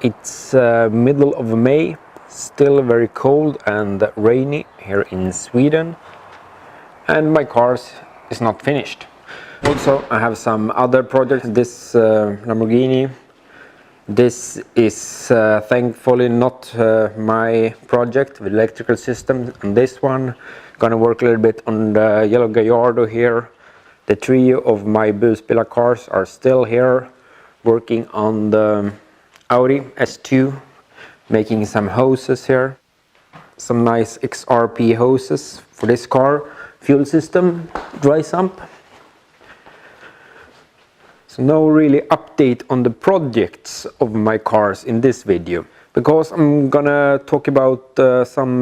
It's middle of May, still very cold and rainy here in Sweden, and my car is not finished. Also, I have some other projects. This Lamborghini, this is thankfully not my project with electrical system, and this one gonna work a little bit on the yellow Gallardo here. The trio of my Buspila cars are still here working on the Audi S2, making some hoses here, some nice XRP hoses for this car, fuel system, dry sump. So no really update on the projects of my cars in this video, because I'm gonna talk about some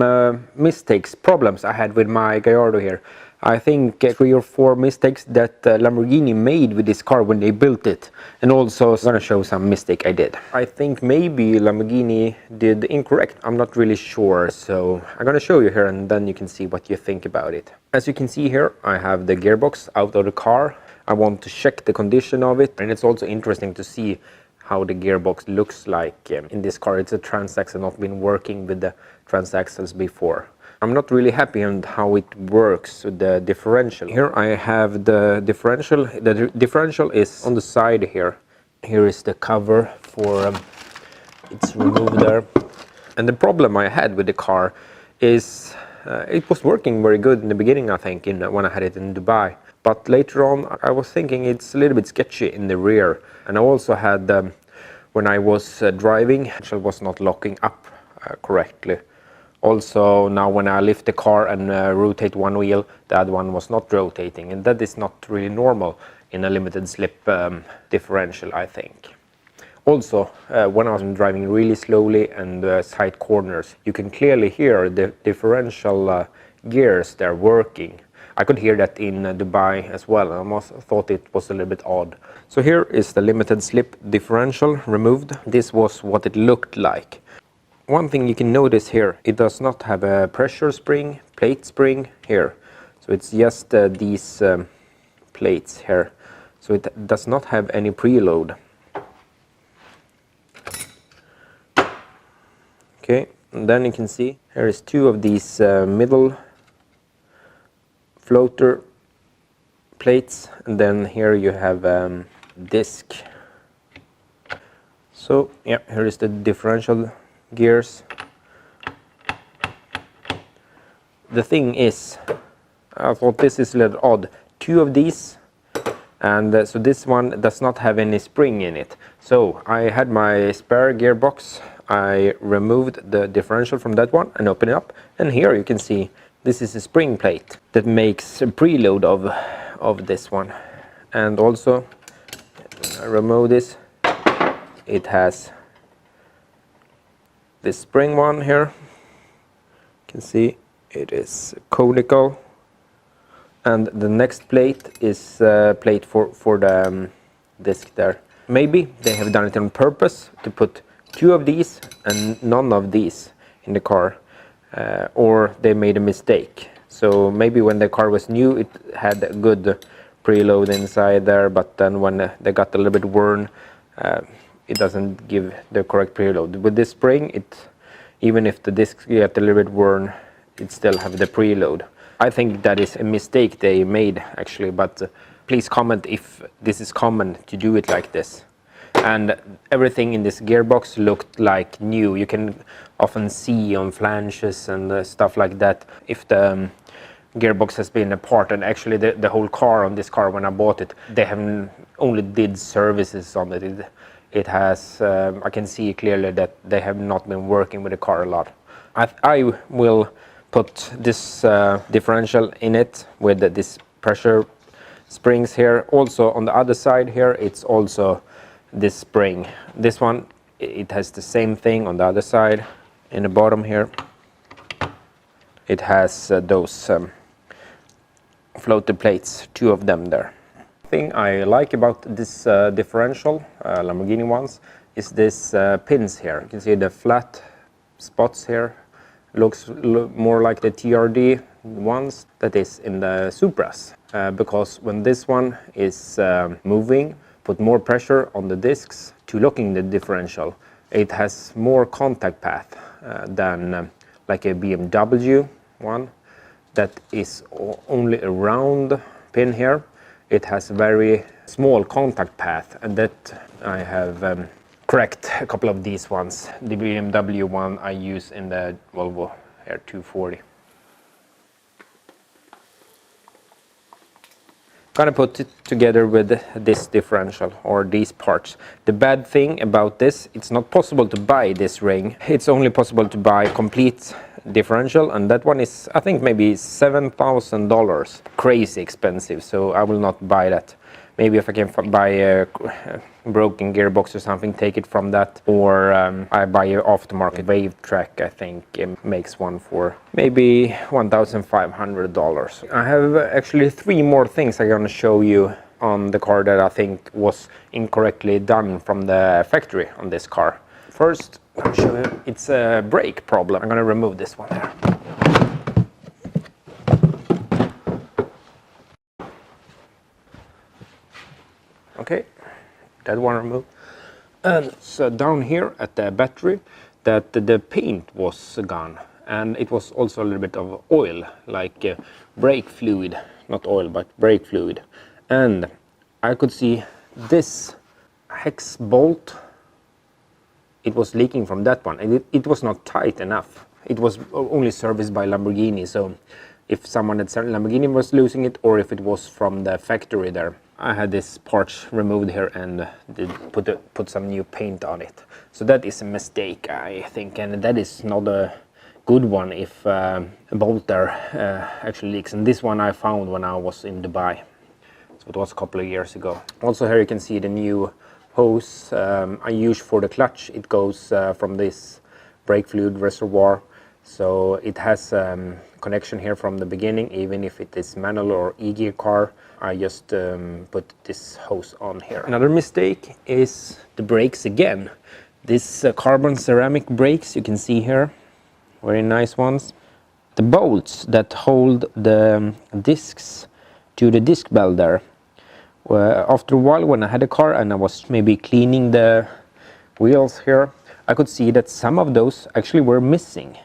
mistakes, problems I had with my Gallardo here. I think 3 or 4 mistakes that Lamborghini made with this car when they built it, and also I'm gonna show some mistake I did. I think maybe Lamborghini did incorrect, I'm not really sure, so I'm gonna show you here and then you can see what you think about it. As you can see here, I have the gearbox out of the car. I want to check the condition of it, and it's also interesting to see how the gearbox looks like in this car. It's a transaxle, not been working with the transaxles before. I'm not really happy on how it works with the differential. Here I have the differential. The differential is on the side here. Here is the cover for it's removed there. And the problem I had with the car is it was working very good in the beginning, I think, when I had it in Dubai. But later on I was thinking it's a little bit sketchy in the rear. And I also had, when I was driving, it was not locking up correctly. Also, now when I lift the car and rotate one wheel, the other one was not rotating, and that is not really normal in a limited slip differential, I think. Also, when I was driving really slowly and side corners, you can clearly hear the differential gears they're working. I could hear that in Dubai as well, and I thought it was a little bit odd. So here is the limited slip differential removed. This was what it looked like. One thing you can notice here, it does not have a pressure spring, plate spring here. So it's just these plates here. So it does not have any preload. Okay, and then you can see here is 2 of these middle floater plates, and then here you have disc. So yeah, here is the differential gears. The thing is, I thought this is a little odd. 2 of these, and so this one does not have any spring in it. So I had my spare gearbox. I removed the differential from that one and opened it up, and here you can see this is a spring plate that makes a preload of this one. And also, I remove this, it has this spring one here. You can see it is conical, and the next plate is plate for the disc there. Maybe they have done it on purpose to put 2 of these and none of these in the car, or they made a mistake. So maybe when the car was new it had a good preload inside there, but then when they got a little bit worn, it doesn't give the correct preload. With this spring, even if the discs get a little bit worn, it still have the preload. I think that is a mistake they made actually, but please comment if this is common to do it like this. And everything in this gearbox looked like new. You can often see on flanges and stuff like that if the gearbox has been apart. And actually the whole car on this car, when I bought it, they haven't only did services on it. It has, I can see clearly that they have not been working with the car a lot. I will put this differential in it with this pressure springs here. Also on the other side here, it's also this spring. This one, it has the same thing on the other side. In the bottom here, it has those floated plates, 2 of them there. Thing I like about this differential, Lamborghini ones, is this pins here. You can see the flat spots here. Looks more like the TRD ones that is in the Supras, because when this one is moving, put more pressure on the discs to locking the differential. It has more contact path than like a BMW one that is only a round pin here. It has very small contact path, and that I have cracked a couple of these ones. The BMW one I use in the Volvo here 240. Gonna put it together with this differential or these parts. The bad thing about this, it's not possible to buy this ring. It's only possible to buy complete differential, and that one is, I think, maybe $7,000. Crazy expensive, so I will not buy that. Maybe if I can buy a broken gearbox or something, take it from that, or I buy an aftermarket wave track. I think it makes one for maybe $1,500. I have actually 3 more things I'm gonna show you on the car that I think was incorrectly done from the factory on this car. First, I'll show you, it's a brake problem. I'm gonna remove this one here. Okay, that one removed. And so down here at the battery, that the paint was gone, and it was also a little bit of oil, like brake fluid, not oil but brake fluid. And I could see this hex bolt, it was leaking from that one, and it was not tight enough. It was only serviced by Lamborghini, so if someone at Lamborghini was losing it, or if it was from the factory there. I had this part removed here and did put some new paint on it. So that is a mistake, I think, and that is not a good one if a bolt there actually leaks. And this one I found when I was in Dubai, so it was a couple of years ago. Also here you can see the new hose I use for the clutch. It goes from this brake fluid reservoir, so it has connection here from the beginning, even if it is manual or e-gear car. I just put this hose on here. Another mistake is the brakes again. This carbon ceramic brakes you can see here, very nice ones. The bolts that hold the discs to the disc belt there. After a while, when I had a car and I was maybe cleaning the wheels here, I could see that some of those actually were missing.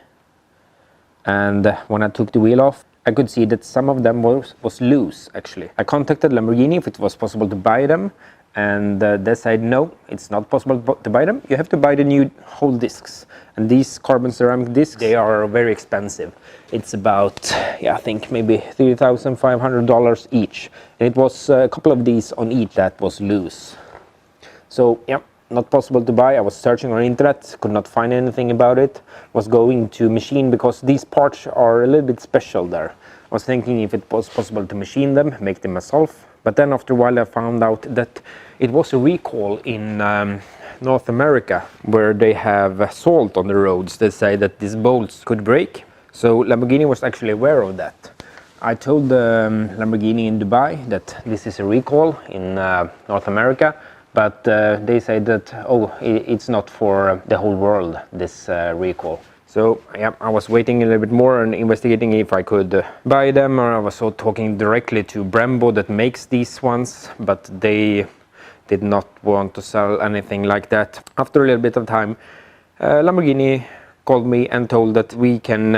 And when I took the wheel off, I could see that some of them was loose actually. I contacted Lamborghini if it was possible to buy them, and they said no, it's not possible to buy them. You have to buy the new whole discs. And these carbon ceramic discs, they are very expensive. It's about, yeah, I think maybe $3,500 each. And it was a couple of these on each that was loose. So yeah, not possible to buy. I was searching on internet, could not find anything about it. Was going to machine because these parts are a little bit special there. I was thinking if it was possible to machine them, make them myself. But then after a while I found out that it was a recall in North America, where they have salt on the roads. They say that these bolts could break. So Lamborghini was actually aware of that. I told Lamborghini in Dubai that this is a recall in North America. But they say that, oh, it's not for the whole world, this recall. So yeah, I was waiting a little bit more and investigating if I could buy them, or I was also talking directly to Brembo that makes these ones, but they did not want to sell anything like that. After a little bit of time, Lamborghini called me and told that we can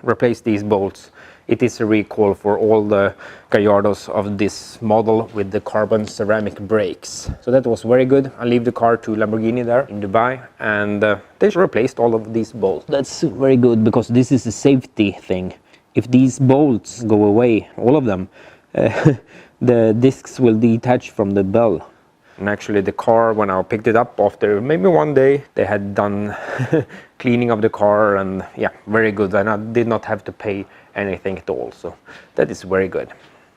replace these bolts. It is a recall for all the Gallardos of this model with the carbon ceramic brakes. So that was very good. I leave the car to Lamborghini there in Dubai, and they replaced all of these bolts. That's very good, because this is a safety thing. If these bolts go away, all of them, the discs will detach from the bell. And actually the car, when I picked it up after maybe one day, they had done cleaning of the car, and yeah, very good. And I did not have to pay anything at all, so that is very good.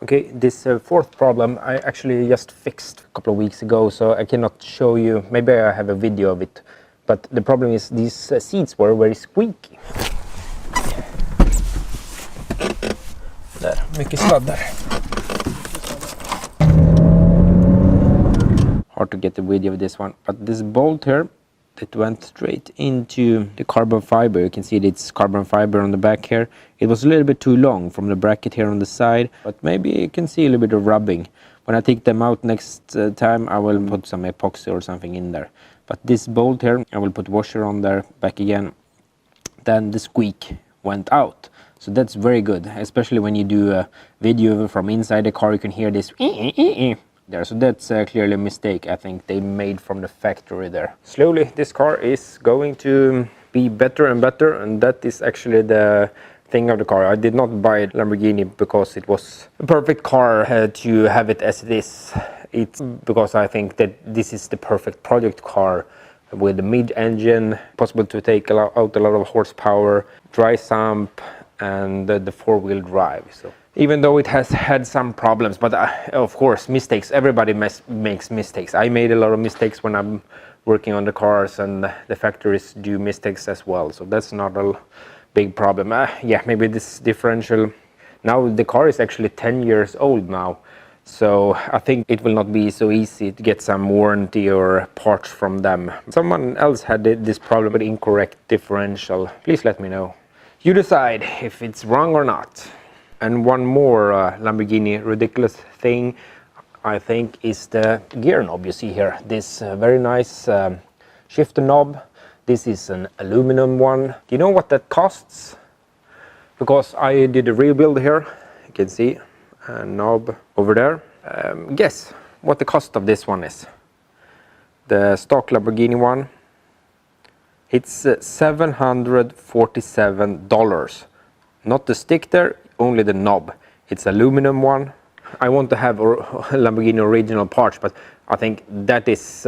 Okay, this fourth problem I actually just fixed a couple of weeks ago, so I cannot show you. Maybe I have a video of it, but the problem is these seats were very squeaky. Där, mycket sladdar. Hard to get the video of this one, but this bolt here, it went straight into the carbon fiber. You can see it's carbon fiber on the back here. It was a little bit too long from the bracket here on the side, but maybe you can see a little bit of rubbing. When I take them out next time, I will put some epoxy or something in there. but this bolt here, I will put washer on there, back again, then the squeak went out. So that's very good, especially when you do a video from inside the car, you can hear this there. So that's clearly a mistake I think they made from the factory there. Slowly this car is going to be better and better, and that is actually the thing of the car. I did not buy Lamborghini because it was a perfect car to have it as it is. It's because I think that this is the perfect project car with the mid-engine, possible to take out a lot of horsepower, dry sump, and the four-wheel drive. So even though it has had some problems, but of course mistakes, everybody makes mistakes. I made a lot of mistakes when I'm working on the cars, and the factories do mistakes as well, so that's not a big problem. Yeah, maybe this differential, now the car is actually 10 years old now, so I think it will not be so easy to get some warranty or parts from them. Someone else had this problem with incorrect differential. Please let me know. You decide if it's wrong or not. And one more Lamborghini ridiculous thing, I think, is the gear knob you see here. This very nice shifter knob. This is an aluminum one. Do you know what that costs? Because I did a rebuild here. You can see a knob over there. Guess what the cost of this one is. The stock Lamborghini one. It's $747. Not the stick there, only the knob. It's aluminum one. I want to have Lamborghini original parts, but I think that is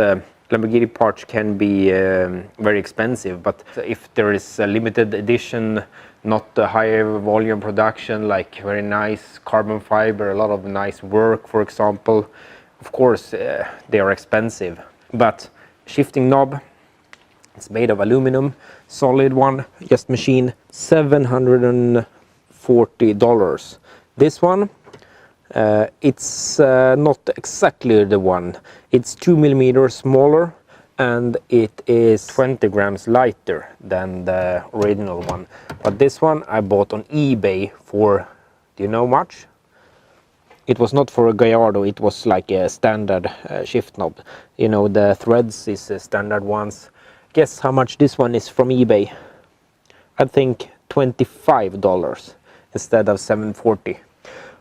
Lamborghini parts can be very expensive. But if there is a limited edition, not a high volume production, like very nice carbon fiber, a lot of nice work, for example, of course they are expensive. But shifting knob, it's made of aluminum, solid one, just machine, $740. This one, it's not exactly the one. It's 2 millimeters smaller, and it is 20 grams lighter than the original one. But this one I bought on eBay for, do you know much? It was not for a Gallardo, it was like a standard shift knob. You know, the threads is standard ones. Guess how much this one is from eBay? I think $25 instead of $740.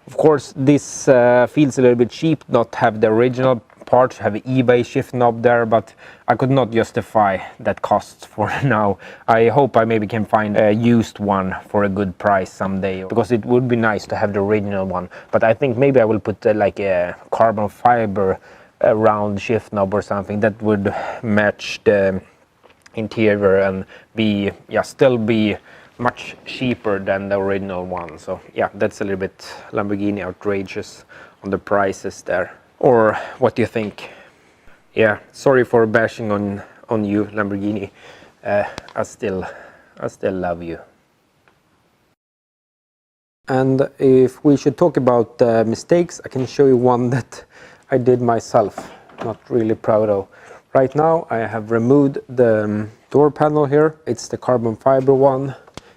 Of course, this feels a little bit cheap, not have the original parts, have an eBay shift knob there, but I could not justify that cost for now. I hope I maybe can find a used one for a good price someday, because it would be nice to have the original one. But I think maybe I will put like a carbon fiber round shift knob or something that would match the interior and be, yeah, still be much cheaper than the original one. So yeah, that's a little bit Lamborghini outrageous on the prices there. Or what do you think? Yeah, sorry for bashing on you, Lamborghini. I still love you. And if we should talk about mistakes, I can show you one that I did myself, not really proud of. Right now I have removed the door panel here. It's the carbon fiber one.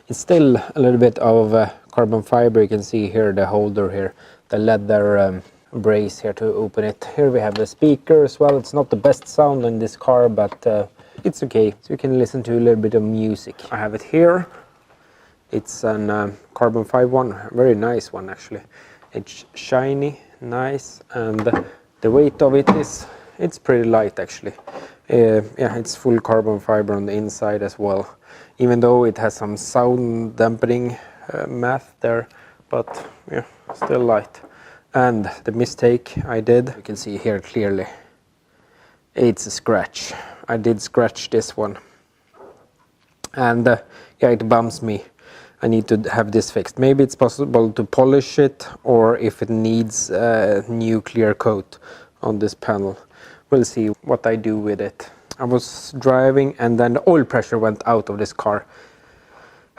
It's still a little bit of carbon fiber. You can see here the holder here, the leather brace here to open it. Here we have the speaker as well. It's not the best sound in this car, but it's okay. So you can listen to a little bit of music. I have it here. It's an carbon fiber one, very nice one actually. It's shiny, nice, and the weight of it is, it's pretty light actually. Yeah, it's full carbon fiber on the inside as well, even though it has some sound dampening math there, but yeah, still light. And the mistake I did, you can see here clearly, it's a scratch. I did scratch this one, and yeah, it bumps me. I need to have this fixed. Maybe it's possible to polish it, or if it needs a new clear coat on this panel. We'll see what I do with it. I was driving and then the oil pressure went out of this car.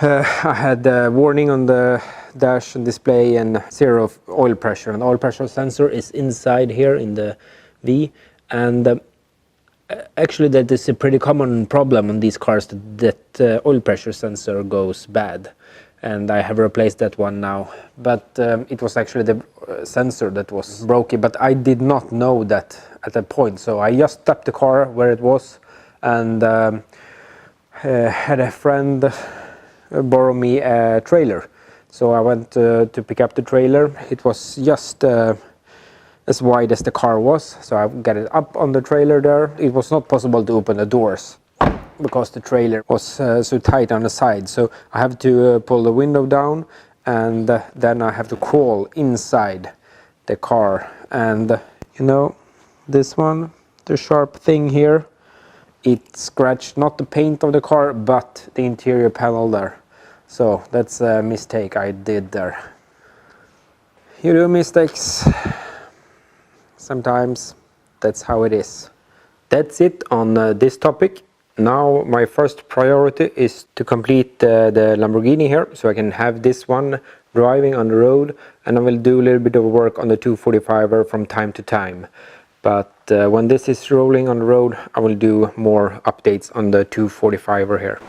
I had a warning on the dash and display and 0 oil pressure. And the oil pressure sensor is inside here in the V. And actually that is a pretty common problem on these cars, that oil pressure sensor goes bad. And I have replaced that one now. But it was actually the sensor that was broken. But I did not know that at that point. So I just stopped the car where it was and had a friend borrow me a trailer. So I went to pick up the trailer. It was just as wide as the car was, so I got it up on the trailer there. It was not possible to open the doors because the trailer was so tight on the side, so I have to pull the window down, and then I have to crawl inside the car. And you know, this one, the sharp thing here, it scratched not the paint of the car but the interior panel there. So that's a mistake I did there. You do mistakes sometimes, that's how it is. That's it on this topic. Now my first priority is to complete the Lamborghini here, so I can have this one driving on the road, and I will do a little bit of work on the 245er from time to time. But when this is rolling on the road, I will do more updates on the 245er here.